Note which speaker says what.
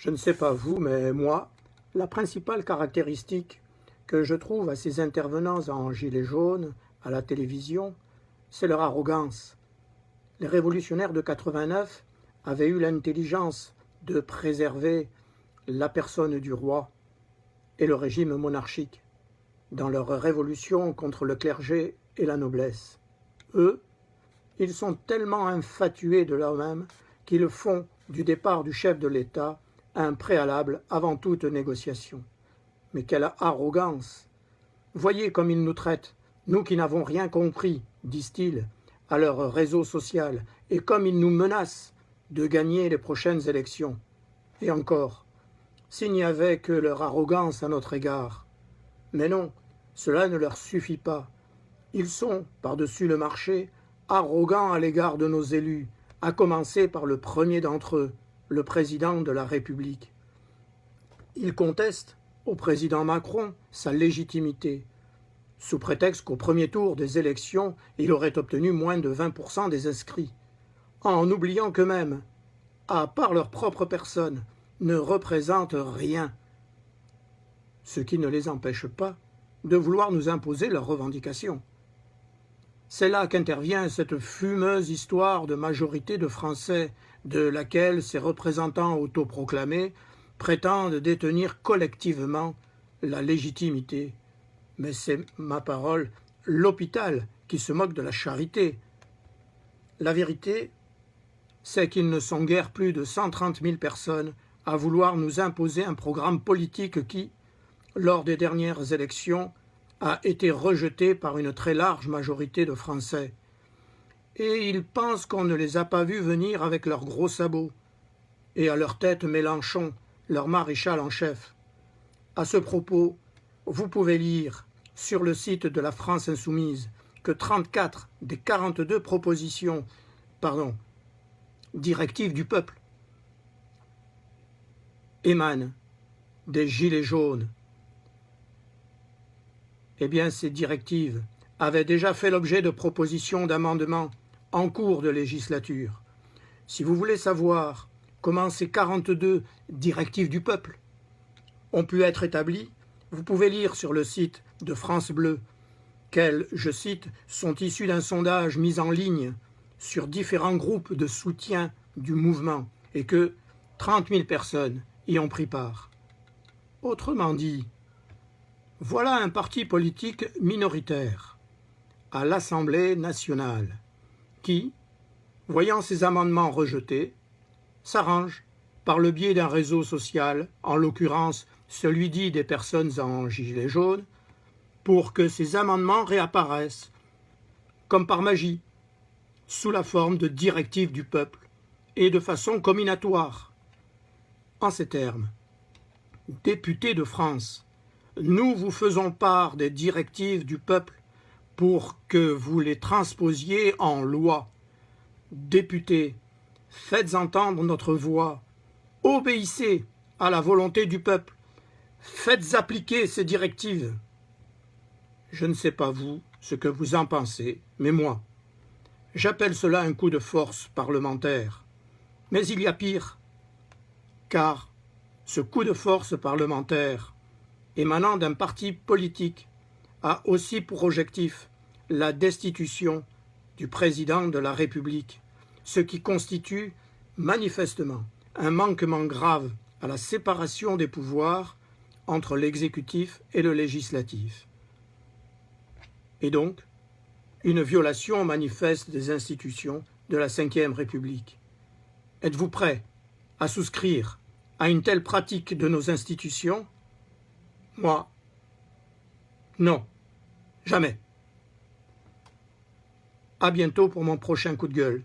Speaker 1: Je ne sais pas vous, mais moi, la principale caractéristique que je trouve à ces intervenants en gilet jaune, à la télévision, c'est leur arrogance. Les révolutionnaires de 89 avaient eu l'intelligence de préserver la personne du roi et le régime monarchique dans leur révolution contre le clergé et la noblesse. Eux, ils sont tellement infatués de eux-mêmes qu'ils font du départ du chef de l'État un préalable avant toute négociation. Mais quelle arrogance! Voyez comme ils nous traitent, nous qui n'avons rien compris, disent-ils, à leur réseau social, et comme ils nous menacent de gagner les prochaines élections. Et encore, s'il n'y avait que leur arrogance à notre égard. Mais non, cela ne leur suffit pas. Ils sont, par-dessus le marché, arrogants à l'égard de nos élus, à commencer par le premier d'entre eux, le président de la République. Ils contestent au président Macron sa légitimité, sous prétexte qu'au premier tour des élections, il aurait obtenu moins de 20% des inscrits, en oubliant qu'eux-mêmes, à part leur propre personne, ne représentent rien, ce qui ne les empêche pas de vouloir nous imposer leurs revendications. C'est là qu'intervient cette fumeuse histoire de majorité de Français, de laquelle ces représentants autoproclamés prétendent détenir collectivement la légitimité. Mais c'est, ma parole, l'hôpital qui se moque de la charité. La vérité, c'est qu'ils ne sont guère plus de 130 000 personnes à vouloir nous imposer un programme politique qui, lors des dernières élections, a été rejeté par une très large majorité de Français. Et ils pensent qu'on ne les a pas vus venir avec leurs gros sabots, et à leur tête Mélenchon, leur maréchal en chef. À ce propos, vous pouvez lire sur le site de la France Insoumise que 34 des 42 directives du peuple émanent des gilets jaunes. Eh bien, ces directives avaient déjà fait l'objet de propositions d'amendements en cours de législature. Si vous voulez savoir comment ces 42 directives du peuple ont pu être établies, vous pouvez lire sur le site de France Bleu qu'elles, je cite, sont issues d'un sondage mis en ligne sur différents groupes de soutien du mouvement et que 30 000 personnes y ont pris part. Autrement dit, voilà un parti politique minoritaire à l'Assemblée nationale qui, voyant ses amendements rejetés, s'arrange par le biais d'un réseau social, en l'occurrence celui dit des personnes en gilet jaune, pour que ces amendements réapparaissent, comme par magie, sous la forme de directives du peuple et de façon combinatoire. En ces termes, députés de France, nous vous faisons part des directives du peuple pour que vous les transposiez en loi. Députés, faites entendre notre voix, obéissez à la volonté du peuple, faites appliquer ces directives. Je ne sais pas vous ce que vous en pensez, mais moi, j'appelle cela un coup de force parlementaire. Mais il y a pire, car ce coup de force parlementaire émanant d'un parti politique a aussi pour objectif la destitution du président de la République, ce qui constitue manifestement un manquement grave à la séparation des pouvoirs entre l'exécutif et le législatif. Et donc, une violation manifeste des institutions de la Ve République. Êtes-vous prêt à souscrire à une telle pratique de nos institutions ? Moi, non, jamais. À bientôt pour mon prochain coup de gueule.